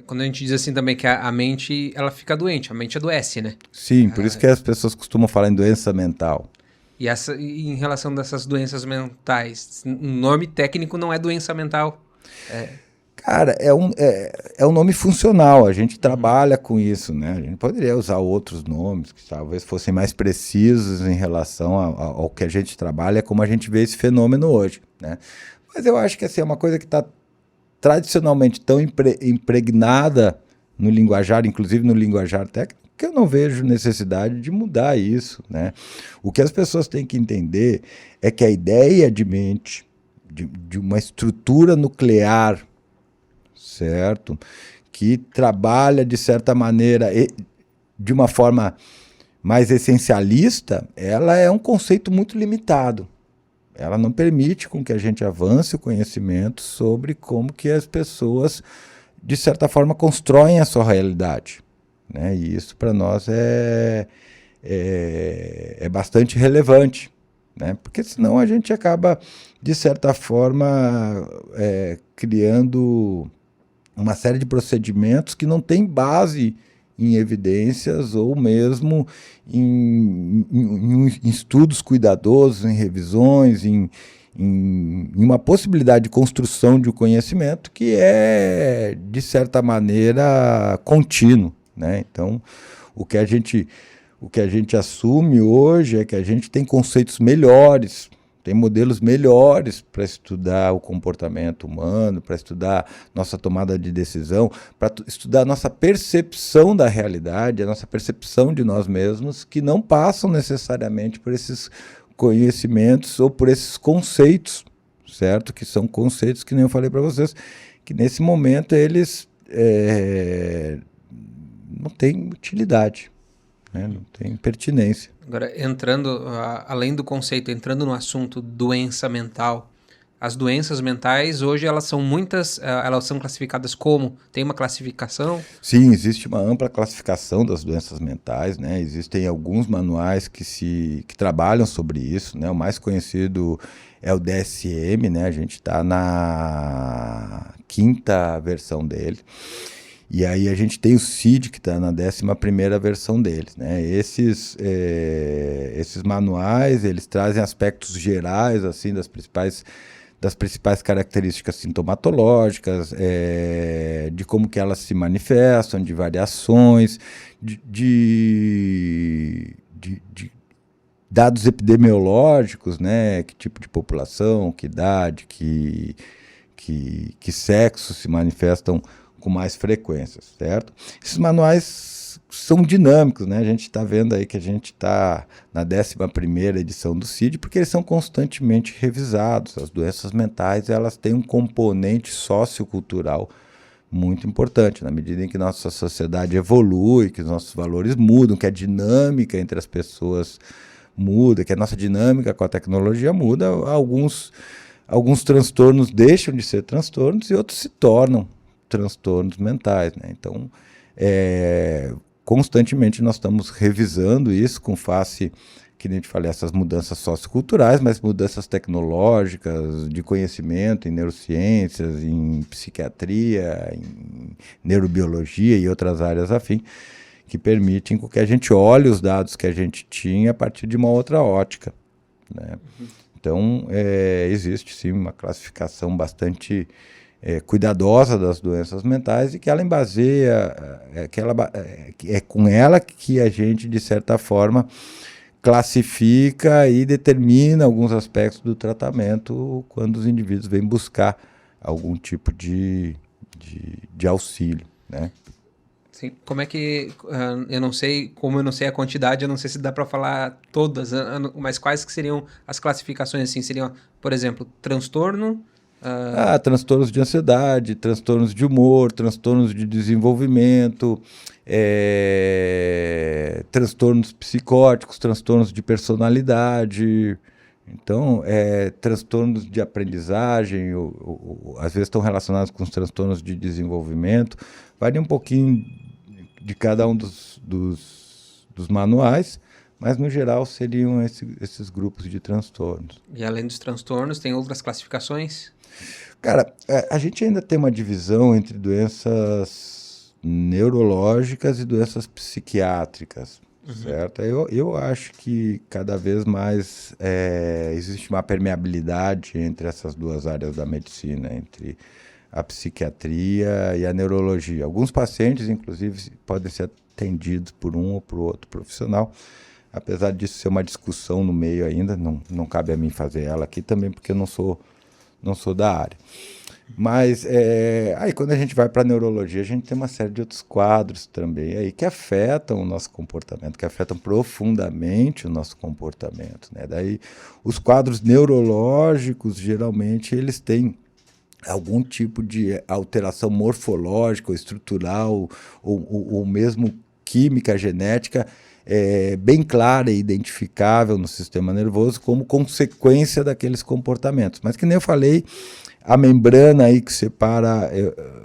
Quando a gente diz assim também que a mente, ela fica doente, a mente adoece, né? Sim, por isso que as pessoas costumam falar em doença mental. E em relação dessas doenças mentais, o nome técnico não é doença mental. Cara, é um nome funcional, a gente trabalha com isso, né? A gente poderia usar outros nomes que talvez fossem mais precisos em relação ao que a gente trabalha, como a gente vê esse fenômeno hoje, né? Mas eu acho que assim, é uma coisa que está tradicionalmente tão impregnada no linguajar, inclusive no linguajar técnico, que eu não vejo necessidade de mudar isso, né? O que as pessoas têm que entender é que a ideia de mente, de uma estrutura nuclear, certo? Que trabalha de certa maneira, de uma forma mais essencialista, ela é um conceito muito limitado. Ela não permite com que a gente avance o conhecimento sobre como que as pessoas, de certa forma, constroem a sua realidade, né? E isso para nós é bastante relevante, né? Porque senão a gente acaba, de certa forma, criando uma série de procedimentos que não tem base em evidências ou mesmo em estudos cuidadosos, em revisões, em uma possibilidade de construção de um conhecimento que é, de certa maneira, contínuo, né? Então, o que a gente assume hoje é que a gente tem conceitos melhores, tem modelos melhores para estudar o comportamento humano, para estudar nossa tomada de decisão, para estudar nossa percepção da realidade, a nossa percepção de nós mesmos, que não passam necessariamente por esses conhecimentos ou por esses conceitos, certo? Que são conceitos que nem eu falei para vocês, que nesse momento eles não têm utilidade, né? Não tem pertinência. Agora, além do conceito, entrando no assunto doença mental, as doenças mentais, hoje elas são elas são classificadas como? Tem uma classificação? Sim, existe uma ampla classificação das doenças mentais, né? Existem alguns manuais que trabalham sobre isso, né? O mais conhecido é o DSM, né? A gente está na 5ª versão dele. E aí a gente tem o CID, que está na 11ª versão deles, né? Esses manuais, eles trazem aspectos gerais, assim, das principais características sintomatológicas, de como que elas se manifestam, de variações, de dados epidemiológicos, né? Que tipo de população, que idade, que sexo se manifestam com mais frequência, certo? Esses manuais são dinâmicos, né? A gente está vendo aí que a gente está na 11ª edição do CID, porque eles são constantemente revisados. As doenças mentais, elas têm um componente sociocultural muito importante, na medida em que nossa sociedade evolui, que os nossos valores mudam, que a dinâmica entre as pessoas muda, que a nossa dinâmica com a tecnologia muda, alguns transtornos deixam de ser transtornos e outros se tornam transtornos mentais, né? Então, constantemente nós estamos revisando isso com face, que nem eu te falei, essas mudanças socioculturais, mas mudanças tecnológicas, de conhecimento em neurociências, em psiquiatria, em neurobiologia e outras áreas afim, que permitem que a gente olhe os dados que a gente tinha a partir de uma outra ótica, né? Então, existe sim uma classificação bastante cuidadosa das doenças mentais e que ela embaseia, é com ela que a gente, de certa forma, classifica e determina alguns aspectos do tratamento quando os indivíduos vêm buscar algum tipo de auxílio, né? Sim. Como é que... eu não sei a quantidade, eu não sei se dá para falar todas, mas quais que seriam as classificações, assim? Seriam, por exemplo, transtorno... transtornos de ansiedade, transtornos de humor, transtornos de desenvolvimento, transtornos psicóticos, transtornos de personalidade. Então, transtornos de aprendizagem, ou às vezes estão relacionados com os transtornos de desenvolvimento. Varia um pouquinho de cada um dos manuais, mas no geral seriam esses grupos de transtornos. E além dos transtornos, tem outras classificações? Cara, a gente ainda tem uma divisão entre doenças neurológicas e doenças psiquiátricas, certo? Eu acho que cada vez mais existe uma permeabilidade entre essas duas áreas da medicina, entre a psiquiatria e a neurologia. Alguns pacientes, inclusive, podem ser atendidos por um ou por outro profissional, apesar disso ser uma discussão no meio ainda, não cabe a mim fazer ela aqui também, porque eu não sou da área. Mas aí quando a gente vai para a neurologia, a gente tem uma série de outros quadros também aí que afetam o nosso comportamento, que afetam profundamente o nosso comportamento, né? Daí os quadros neurológicos, geralmente, eles têm algum tipo de alteração morfológica ou estrutural ou mesmo química, genética, bem clara e identificável no sistema nervoso como consequência daqueles comportamentos. Mas que nem eu falei, a membrana aí que separa,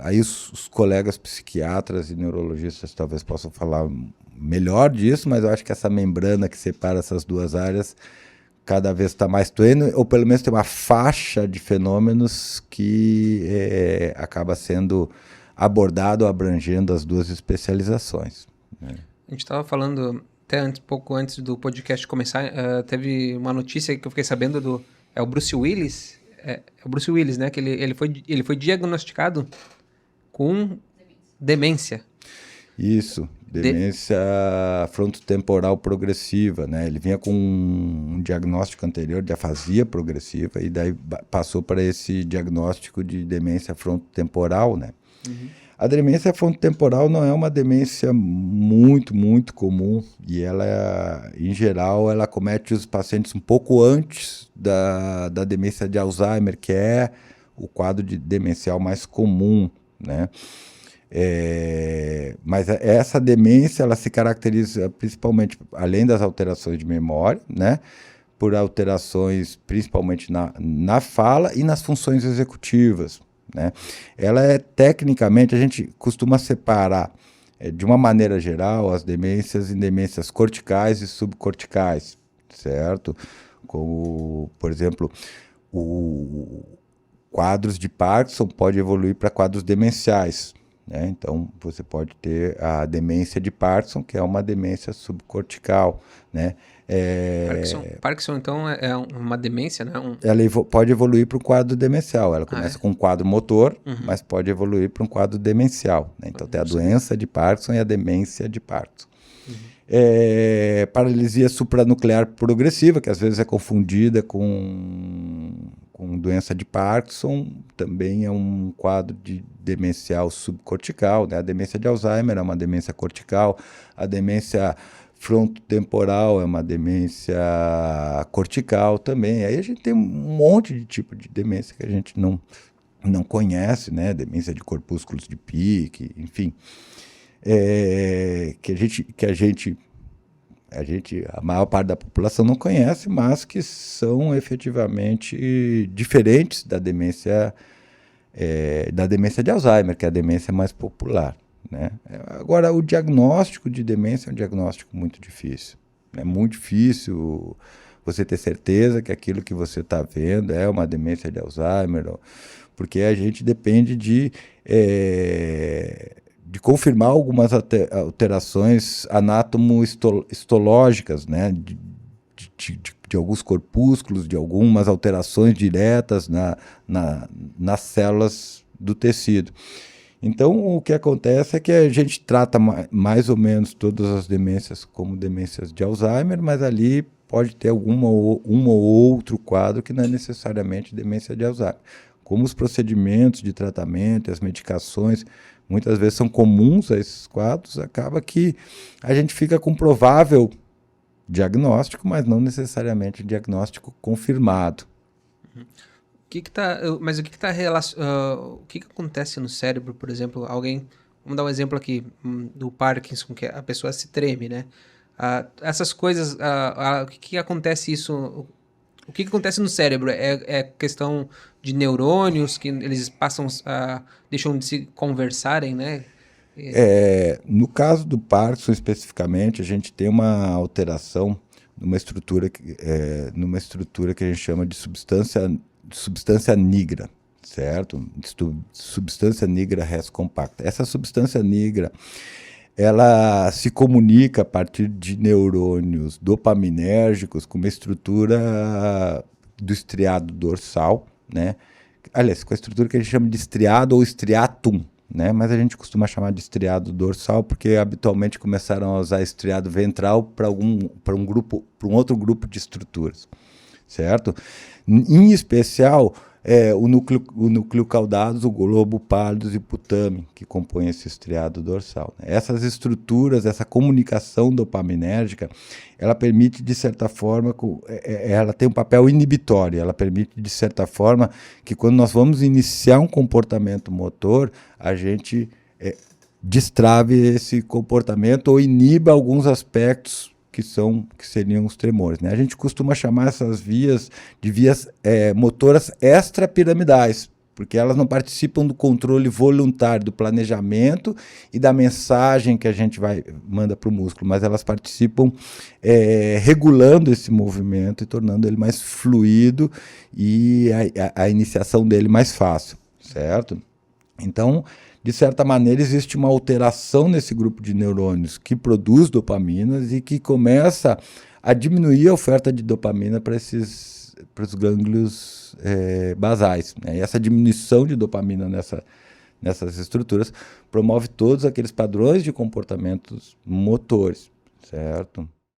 aí os colegas psiquiatras e neurologistas talvez possam falar melhor disso, mas eu acho que essa membrana que separa essas duas áreas cada vez está mais tênue, ou pelo menos tem uma faixa de fenômenos que acaba sendo abordado, abrangendo as duas especializações, né? A gente estava falando, até pouco antes do podcast começar, teve uma notícia que eu fiquei sabendo é o Bruce Willis, é o Bruce Willis, né, que ele foi diagnosticado com demência. Isso, demência frontotemporal progressiva, né? Ele vinha com um diagnóstico anterior de afasia progressiva e daí passou para esse diagnóstico de demência frontotemporal, né? A demência frontotemporal não é uma demência muito, muito comum e ela, em geral, ela acomete os pacientes um pouco antes da demência de Alzheimer, que é o quadro demencial mais comum, né? Mas essa demência ela se caracteriza principalmente, além das alterações de memória, né, por alterações principalmente na fala e nas funções executivas, né? Ela tecnicamente, a gente costuma separar de uma maneira geral as demências em demências corticais e subcorticais, certo? Como, por exemplo, quadros de Parkinson pode evoluir para quadros demenciais, né? Então, você pode ter a demência de Parkinson, que é uma demência subcortical, né? Parkinson, então, é uma demência, né? Ela pode evoluir para um quadro demencial. Ela começa com um quadro motor, mas pode evoluir para um quadro demencial, né? Então, tem a doença de Parkinson e a demência de Parkinson. Paralisia supranuclear progressiva, que às vezes é confundida com doença de Parkinson, também é um quadro de demencial subcortical, né? A demência de Alzheimer é uma demência cortical, a demência frontotemporal é uma demência cortical também. Aí a gente tem um monte de tipo de demência que a gente não conhece, né? Demência de corpúsculos de Pick, enfim. A maior parte da população não conhece, mas que são efetivamente diferentes da demência de Alzheimer, que é a demência mais popular, né? Agora, o diagnóstico de demência é um diagnóstico muito difícil. É muito difícil você ter certeza que aquilo que você está vendo é uma demência de Alzheimer, porque a gente depende de confirmar algumas alterações anátomo-histológicas, né? De alguns corpúsculos, de algumas alterações diretas nas células do tecido. Então, o que acontece é que a gente trata mais ou menos todas as demências como demências de Alzheimer, mas ali pode ter um ou outro quadro que não é necessariamente demência de Alzheimer. Como os procedimentos de tratamento e as medicações muitas vezes são comuns a esses quadros, acaba que a gente fica com provável diagnóstico, mas não necessariamente diagnóstico confirmado. Mas o que acontece no cérebro, por exemplo, vamos dar um exemplo aqui do Parkinson, que a pessoa se treme, né? Essas coisas, o que acontece isso? O que acontece no cérebro? É questão de neurônios que eles deixam de se conversarem, né? No caso do Parkinson especificamente, a gente tem uma alteração numa estrutura que a gente chama de substância nigra, certo? Substância nigra res compacta. Essa substância nigra, ela se comunica a partir de neurônios dopaminérgicos com uma estrutura do estriado dorsal, né? Aliás, com a estrutura que a gente chama de estriado ou estriatum, né? Mas a gente costuma chamar de estriado dorsal porque habitualmente começaram a usar estriado ventral para um outro grupo de estruturas, certo? Em especial, o núcleo caudados, o globo pálido e o putamen, que compõem esse estriado dorsal, né? Essas estruturas, essa comunicação dopaminérgica, ela permite, de certa forma, ela tem um papel inibitório, ela permite, de certa forma, que quando nós vamos iniciar um comportamento motor, a gente destrave esse comportamento ou iniba alguns aspectos que seriam os tremores, né? A gente costuma chamar essas vias de vias motoras extrapiramidais, porque elas não participam do controle voluntário, do planejamento e da mensagem que a gente manda para o músculo, mas elas participam regulando esse movimento e tornando ele mais fluido e a iniciação dele mais fácil, certo? Então, de certa maneira, existe uma alteração nesse grupo de neurônios que produz dopaminas e que começa a diminuir a oferta de dopamina para os gânglios basais, né? E essa diminuição de dopamina nessas estruturas promove todos aqueles padrões de comportamentos motores, certo?